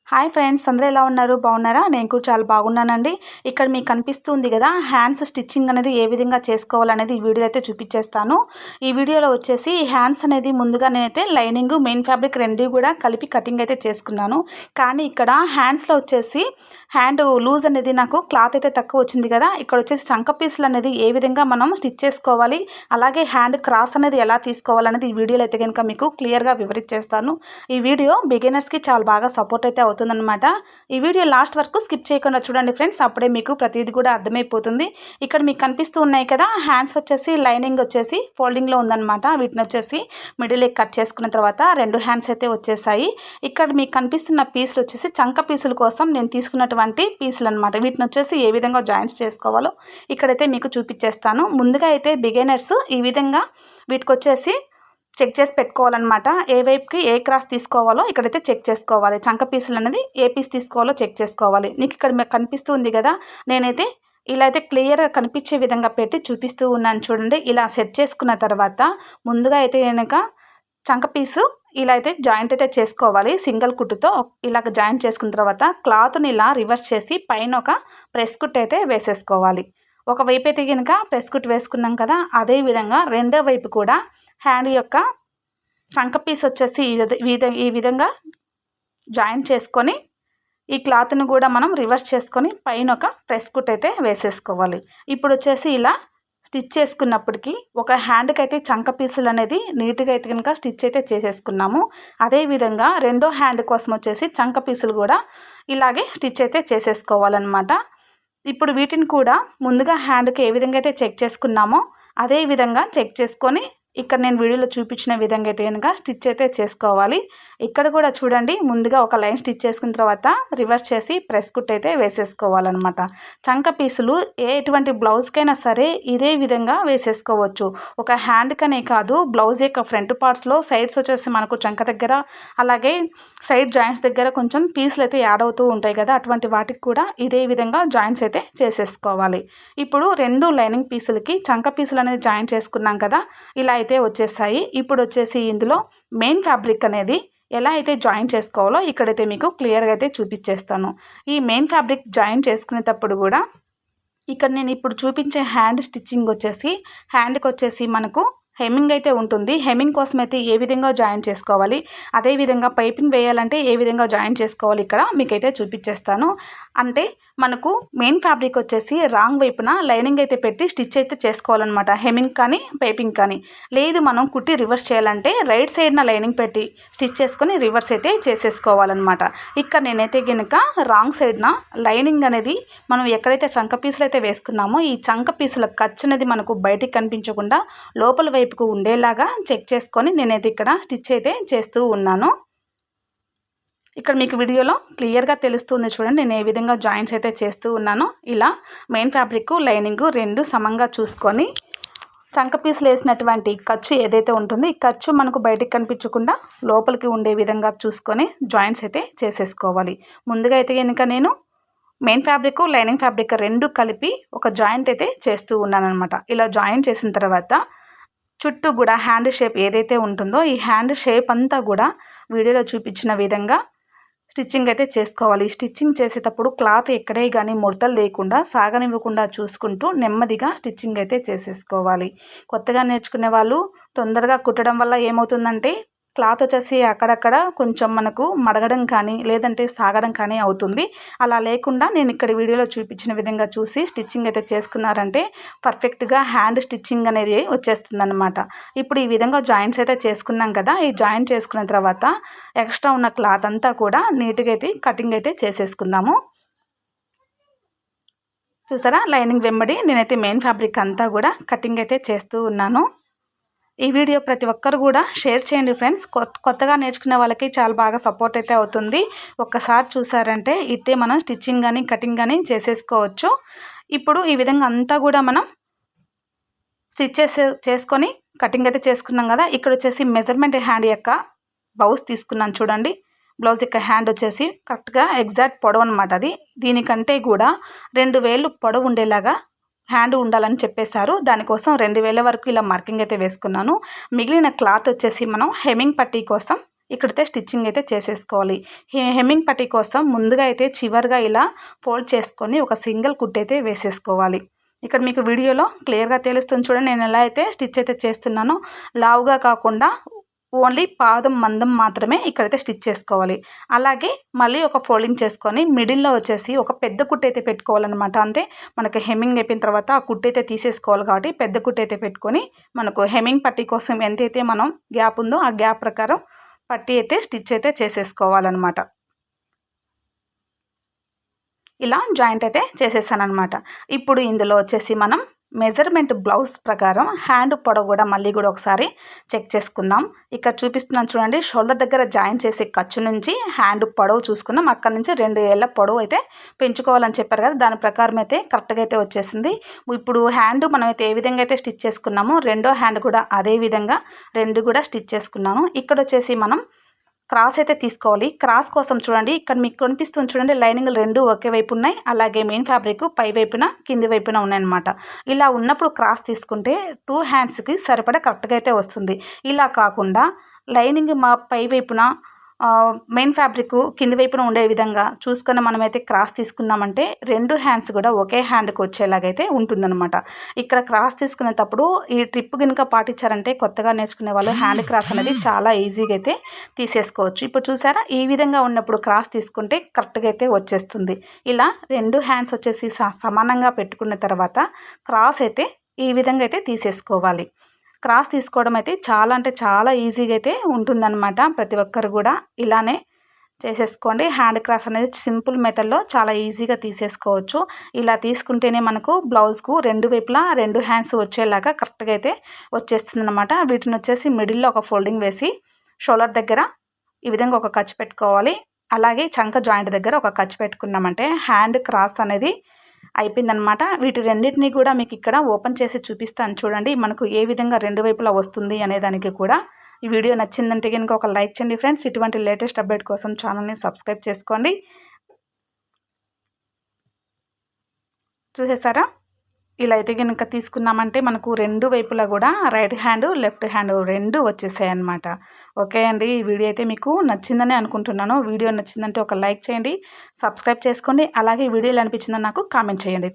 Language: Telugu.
హాయ్ ఫ్రెండ్స్, అందరూ ఎలా ఉన్నారు? బాగున్నారా? నేను కూడా చాలా బాగున్నానండి. ఇక్కడ మీకు కనిపిస్తుంది కదా, హ్యాండ్స్ స్టిచ్చింగ్ అనేది ఏ విధంగా చేసుకోవాలనేది ఈ వీడియో అయితే చూపించేస్తాను. ఈ వీడియోలో వచ్చేసి హ్యాండ్స్ అనేది ముందుగా నేనైతే లైనింగ్ మెయిన్ ఫ్యాబ్రిక్ రెండు కూడా కలిపి కటింగ్ అయితే చేసుకున్నాను. కానీ ఇక్కడ హ్యాండ్స్లో వచ్చేసి హ్యాండ్ లూజ్ అనేది నాకు క్లాత్ అయితే తక్కువ వచ్చింది కదా, ఇక్కడ వచ్చేసి చంక పీసులు అనేది ఏ విధంగా మనం స్టిచ్ చేసుకోవాలి, అలాగే హ్యాండ్ క్రాస్ అనేది ఎలా తీసుకోవాలనేది ఈ వీడియోలో అయితే కనుక మీకు క్లియర్గా వివరించేస్తాను. ఈ వీడియో బిగినర్స్కి చాలా బాగా సపోర్ట్ అయితే అవుతుందన్నమాట. ఈ వీడియో లాస్ట్ వరకు స్కిప్ చేయకుండా చూడండి ఫ్రెండ్స్, అప్పుడే మీకు ప్రతిదీ కూడా అర్థమైపోతుంది. ఇక్కడ మీకు కనిపిస్తూ ఉన్నాయి కదా, హ్యాండ్స్ వచ్చేసి లైనింగ్ వచ్చేసి ఫోల్డింగ్లో ఉందన్నమాట. వీటిని వచ్చేసి మిడిల్ కట్ చేసుకున్న తర్వాత రెండు హ్యాండ్స్ అయితే వచ్చేసాయి. ఇక్కడ మీకు కనిపిస్తున్న పీసులు వచ్చేసి చంక పీసుల కోసం నేను తీసుకున్నటువంటి పీసులు అనమాట. వీటిని వచ్చేసి ఏ విధంగా జాయింట్స్ చేసుకోవాలో ఇక్కడైతే మీకు చూపించేస్తాను. ముందుగా అయితే బిగినర్స్ ఈ విధంగా వీటికి వచ్చేసి చెక్ చేసి పెట్టుకోవాలన్నమాట. ఏ వైపుకి ఏ క్రాస్ తీసుకోవాలో ఇక్కడైతే చెక్ చేసుకోవాలి. చంక పీసులు అనేది ఏ పీస్ తీసుకోవాలో చెక్ చేసుకోవాలి. నీకు ఇక్కడ మీకు కనిపిస్తుంది కదా, నేనైతే ఇలా అయితే క్లియర్గా కనిపించే విధంగా పెట్టి చూపిస్తూ ఉన్నాను చూడండి. ఇలా సెట్ చేసుకున్న తర్వాత ముందుగా అయితే కనుక చంక పీసు ఇలా అయితే జాయింట్ అయితే చేసుకోవాలి. సింగిల్ కుట్టుతో ఇలాగ జాయింట్ చేసుకున్న తర్వాత క్లాత్ని ఇలా రివర్స్ చేసి పైన ఒక ప్రెస్ కుట్ అయితే వేసేసుకోవాలి. ఒకవైపు అయితే కనుక ప్రెస్ కుట్ వేసుకున్నాం కదా, అదే విధంగా రెండో వైపు కూడా హ్యాండ్ యొక్క చంక పీస్ వచ్చేసి ఈ విధంగా జాయిన్ చేసుకొని ఈ క్లాత్ని కూడా మనం రివర్స్ చేసుకొని పైన ఒక ప్రెస్ కుట్ అయితే వేసేసుకోవాలి. ఇప్పుడు వచ్చేసి ఇలా స్టిచ్ చేసుకున్నప్పటికీ ఒక హ్యాండ్కి అయితే చంక పీసులు అనేది నీట్గా అయితే కనుక స్టిచ్ అయితే చేసేసుకున్నాము. అదేవిధంగా రెండో హ్యాండ్ కోసం వచ్చేసి చంక పీసులు కూడా ఇలాగే స్టిచ్ అయితే చేసేసుకోవాలన్నమాట. ఇప్పుడు వీటిని కూడా ముందుగా హ్యాండ్కి ఏ విధంగా అయితే చెక్ చేసుకున్నామో అదే విధంగా చెక్ చేసుకొని ఇక్కడ నేను వీడియోలో చూపించిన విధంగా అయితే కనుక స్టిచ్ అయితే చేసుకోవాలి. ఇక్కడ కూడా చూడండి, ముందుగా ఒక లైన్ స్టిచ్ చేసుకున్న తర్వాత రివర్స్ చేసి ప్రెస్ కుట్ అయితే వేసేసుకోవాలన్నమాట. చంక పీసులు ఎటువంటి బ్లౌజ్కైనా సరే ఇదే విధంగా వేసేసుకోవచ్చు. ఒక హ్యాండ్కనే కాదు, బ్లౌజ్ యొక్క ఫ్రంట్ పార్ట్స్లో సైడ్స్ వచ్చేసి మనకు చంక దగ్గర అలాగే సైడ్ జాయింట్స్ దగ్గర కొంచెం పీసులు అయితే యాడ్ అవుతూ ఉంటాయి కదా, అటువంటి వాటికి కూడా ఇదే విధంగా జాయింట్స్ అయితే చేసేసుకోవాలి. ఇప్పుడు రెండు లైనింగ్ పీసులకి చంక పీసులు అనేది జాయిన్ చేసుకున్నాం కదా, ఇలా అయితే వచ్చేసాయి. ఇప్పుడు వచ్చేసి ఇందులో మెయిన్ ఫ్యాబ్రిక్ అనేది ఎలా అయితే జాయిన్ చేసుకోవాలో ఇక్కడైతే మీకు క్లియర్గా అయితే చూపించేస్తాను. ఈ మెయిన్ ఫ్యాబ్రిక్ జాయిన్ చేసుకునేటప్పుడు కూడా ఇక్కడ నేను ఇప్పుడు చూపించే హ్యాండ్ స్టిచ్చింగ్ వచ్చేసి హ్యాండ్కి వచ్చేసి మనకు హెమ్మింగ్ అయితే ఉంటుంది. హెమ్మింగ్ కోసం అయితే ఏ విధంగా జాయిన్ చేసుకోవాలి, అదేవిధంగా పైపింగ్ వేయాలంటే ఏ విధంగా జాయిన్ చేసుకోవాలి ఇక్కడ మీకైతే చూపించేస్తాను. అంటే మనకు మెయిన్ ఫ్యాబ్రిక్ వచ్చేసి రాంగ్ వైపున లైనింగ్ అయితే పెట్టి స్టిచ్ అయితే చేసుకోవాలన్నమాట. హెమ్మింగ్ కానీ పైపింగ్ కానీ, లేదు మనం కుట్టి రివర్స్ చేయాలంటే రైట్ సైడ్న లైనింగ్ పెట్టి స్టిచ్ చేసుకొని రివర్స్ అయితే చేసేసుకోవాలన్నమాట. ఇక్కడ నేనైతే కనుక రాంగ్ సైడ్న లైనింగ్ అనేది మనం ఎక్కడైతే చంక పీసులు అయితే వేసుకున్నామో ఈ చంక పీసుల ఖర్చు అనేది మనకు బయటికి కనిపించకుండా లోపల వైపుకు ఉండేలాగా చెక్ చేసుకొని నేనైతే ఇక్కడ స్టిచ్ అయితే చేస్తూ ఉన్నాను. ఇక్కడ మీకు వీడియోలో క్లియర్గా తెలుస్తుంది చూడండి, నేను ఏ విధంగా జాయింట్స్ అయితే చేస్తూ ఉన్నానో. ఇలా మెయిన్ ఫ్యాబ్రిక్ లైనింగ్ రెండు సమంగా చూసుకొని చంక పీసులు వేసినటువంటి ఖర్చు ఏదైతే ఉంటుందో ఈ ఖర్చు మనకు బయటికి కనిపించకుండా లోపలికి ఉండే విధంగా చూసుకొని జాయింట్స్ అయితే చేసేసుకోవాలి. ముందుగా అయితే కనుక నేను మెయిన్ ఫ్యాబ్రిక్ లైనింగ్ ఫ్యాబ్రిక్ రెండు కలిపి ఒక జాయింట్ అయితే చేస్తూ ఉన్నాను అనమాట. ఇలా జాయింట్ చేసిన తర్వాత చుట్టూ కూడా హ్యాండ్ షేప్ ఏదైతే ఉంటుందో ఈ హ్యాండ్ షేప్ అంతా కూడా వీడియోలో చూపించిన విధంగా స్టిచ్చింగ్ అయితే చేసుకోవాలి. స్టిచ్చింగ్ చేసేటప్పుడు క్లాత్ ఎక్కడే కానీ ముడతలు లేకుండా సాగనివ్వకుండా చూసుకుంటూ నెమ్మదిగా స్టిచ్చింగ్ అయితే చేసేసుకోవాలి. కొత్తగా నేర్చుకునే వాళ్ళు తొందరగా కుట్టడం వల్ల ఏమవుతుందంటే క్లాత్ వచ్చేసి అక్కడక్కడ కొంచెం మనకు మడగడం కానీ లేదంటే సాగడం కానీ అవుతుంది. అలా లేకుండా నేను ఇక్కడ వీడియోలో చూపించిన విధంగా చూసి స్టిచ్చింగ్ అయితే చేసుకున్నారంటే పర్ఫెక్ట్గా హ్యాండ్ స్టిచ్చింగ్ అనేది వచ్చేస్తుందన్నమాట. ఇప్పుడు ఈ విధంగా జాయింట్స్ అయితే చేసుకున్నాం కదా, ఈ జాయింట్ చేసుకున్న తర్వాత ఎక్స్ట్రా ఉన్న క్లాత్ అంతా కూడా నీట్గా అయితే కటింగ్ అయితే చేసేసుకుందాము. చూసారా, లైనింగ్ వెంబడి నేనైతే మెయిన్ ఫ్యాబ్రిక్ అంతా కూడా కటింగ్ అయితే చేస్తూ ఉన్నాను. ఈ వీడియో ప్రతి ఒక్కరు కూడా షేర్ చేయండి ఫ్రెండ్స్. కొత్తగా నేర్చుకునే వాళ్ళకి చాలా బాగా సపోర్ట్ అయితే అవుతుంది. ఒక్కసారి చూసారంటే ఇట్టే మనం స్టిచ్చింగ్ కానీ కటింగ్ కానీ చేసేసుకోవచ్చు. ఇప్పుడు ఈ విధంగా అంతా కూడా మనం స్టిచ్ చేసుకొని కటింగ్ అయితే చేసుకున్నాం కదా. ఇక్కడ వచ్చేసి మెజర్మెంట్ హ్యాండ్ యొక్క బ్లౌజ్ తీసుకున్నాను చూడండి. బ్లౌజ్ యొక్క హ్యాండ్ వచ్చేసి కరెక్ట్గా ఎగ్జాక్ట్ పొడవు అనమాట. అది దీనికంటే కూడా 2 వేలు పొడవు ఉండేలాగా హ్యాండ్ ఉండాలని చెప్పేశారు. దానికోసం 2 వేల వరకు ఇలా మార్కింగ్ అయితే వేసుకున్నాను. మిగిలిన క్లాత్ వచ్చేసి మనం హెమ్మింగ్ పట్టీ కోసం ఇక్కడైతే స్టిచ్చింగ్ అయితే చేసేసుకోవాలి. హెమ్మింగ్ పట్టీ కోసం ముందుగా అయితే చివరిగా ఇలా ఫోల్డ్ చేసుకొని ఒక సింగిల్ కుట్టు అయితే వేసేసుకోవాలి. ఇక్కడ మీకు వీడియోలో క్లియర్గా తెలుస్తుంది చూడండి, నేను ఎలా అయితే స్టిచ్ అయితే చేస్తున్నానో. లావుగా కాకుండా ఓన్లీ పాదం మందం మాత్రమే ఇక్కడైతే స్టిచ్ చేసుకోవాలి. అలాగే మళ్ళీ ఒక ఫోల్డింగ్ చేసుకొని మిడిల్లో వచ్చేసి ఒక పెద్ద కుట్టు అయితే పెట్టుకోవాలన్నమాట. అంటే మనకు హెమ్మింగ్ అయిపోయిన తర్వాత ఆ కుట్టు అయితే తీసేసుకోవాలి కాబట్టి పెద్ద కుట్టు అయితే పెట్టుకొని మనకు హెమ్మింగ్ పట్టీ కోసం ఎంతైతే మనం గ్యాప్ ఉందో ఆ గ్యాప్ ప్రకారం పట్టీ అయితే స్టిచ్ అయితే చేసేసుకోవాలన్నమాట. ఇలా జాయింట్ అయితే చేసేసానమాట. ఇప్పుడు ఇందులో వచ్చేసి మనం మెజర్మెంట్ బ్లౌజ్ ప్రకారం హ్యాండ్ పొడవు కూడా మళ్ళీ కూడా ఒకసారి చెక్ చేసుకుందాం. ఇక్కడ చూపిస్తున్నాను చూడండి, షోల్డర్ దగ్గర జాయిన్ చేసే ఖర్చు నుంచి హ్యాండ్ పొడవు చూసుకున్నాం. అక్కడ నుంచి 2 ఏళ్ళ పొడవు అయితే పెంచుకోవాలని చెప్పారు కదా, దాని ప్రకారం అయితే కరెక్ట్గా అయితే వచ్చేసింది. ఇప్పుడు హ్యాండ్ మనం అయితే ఏ విధంగా అయితే స్టిచ్ చేసుకున్నామో రెండో హ్యాండ్ కూడా అదే విధంగా 2 కూడా స్టిచ్ చేసుకున్నాను. ఇక్కడ వచ్చేసి మనం క్రాస్ అయితే తీసుకోవాలి. క్రాస్ కోసం చూడండి, ఇక్కడ మీకు కనిపిస్తుంది చూడండి, లైనింగ్లు 2 ఒకే వైపు ఉన్నాయి. అలాగే మెయిన్ ఫ్యాబ్రిక్ పై వైపున కింది వైపున ఉన్నాయన్నమాట. ఇలా ఉన్నప్పుడు క్రాస్ తీసుకుంటే 2 హ్యాండ్స్కి సరిపడా కరెక్ట్గా అయితే వస్తుంది. ఇలా కాకుండా లైనింగ్ మా పై వైపున మెయిన్ ఫ్యాబ్రిక్ కింది వైపున ఉండే విధంగా చూసుకొని మనమైతే క్రాస్ తీసుకున్నామంటే 2 హ్యాండ్స్ కూడా ఒకే హ్యాండ్కి వచ్చేలాగైతే ఉంటుందన్నమాట. ఇక్కడ క్రాస్ తీసుకునేటప్పుడు ఈ ట్రిప్ కనుక పాటించారంటే కొత్తగా నేర్చుకునే వాళ్ళు హ్యాండ్ క్రాస్ అనేది చాలా ఈజీగా అయితే తీసేసుకోవచ్చు. ఇప్పుడు చూసారా, ఈ విధంగా ఉన్నప్పుడు క్రాస్ తీసుకుంటే కరెక్ట్గా అయితే వచ్చేస్తుంది. ఇలా 2 హ్యాండ్స్ వచ్చేసి సమానంగా పెట్టుకున్న తర్వాత క్రాస్ అయితే ఈ విధంగా అయితే తీసేసుకోవాలి. క్రాస్ తీసుకోవడం అయితే చాలా అంటే చాలా ఈజీగా అయితే ఉంటుందన్నమాట. ప్రతి ఒక్కరు కూడా ఇలానే చేసేసుకోండి. హ్యాండ్ క్రాస్ అనేది సింపుల్ మెథడ్లో చాలా ఈజీగా తీసేసుకోవచ్చు. ఇలా తీసుకుంటేనే మనకు బ్లౌజ్కు 2 వైపులా 2 హ్యాండ్స్ వచ్చేలాగా కరెక్ట్గా అయితే వచ్చేస్తుందన్నమాట. వీటిని వచ్చేసి మిడిల్లో ఒక ఫోల్డింగ్ వేసి షోల్డర్ దగ్గర ఈ విధంగా ఒక ఖర్చు పెట్టుకోవాలి. అలాగే చంక జాయింట్ దగ్గర ఒక ఖర్చు పెట్టుకున్నామంటే హ్యాండ్ క్రాస్ అనేది అయిపోయిందనమాట. వీటి రెండింటినీ కూడా మీకు ఇక్కడ ఓపెన్ చేసి చూపిస్తాను చూడండి, మనకు ఏ విధంగా 2 వైపులా వస్తుంది అనే దానికి కూడా. ఈ వీడియో నచ్చిందంటే కనుక ఒక లైక్ చేయండి ఫ్రెండ్స్. ఇటువంటి లేటెస్ట్ అప్డేట్ కోసం ఛానల్ని సబ్స్క్రైబ్ చేసుకోండి. చూసేసారా, ఇలా అయితే కనుక తీసుకున్నామంటే మనకు 2 వైపులా కూడా రైట్ హ్యాండ్ లెఫ్ట్ హ్యాండ్ 2 వచ్చేసాయి అన్నమాట. ఓకే అండి, ఈ వీడియో అయితే మీకు నచ్చిందని అనుకుంటున్నాను. వీడియో నచ్చిందంటే ఒక లైక్ చేయండి, సబ్స్క్రైబ్ చేసుకోండి. అలాగే వీడియోలు అనిపించిందని నాకు కామెంట్ చేయండి.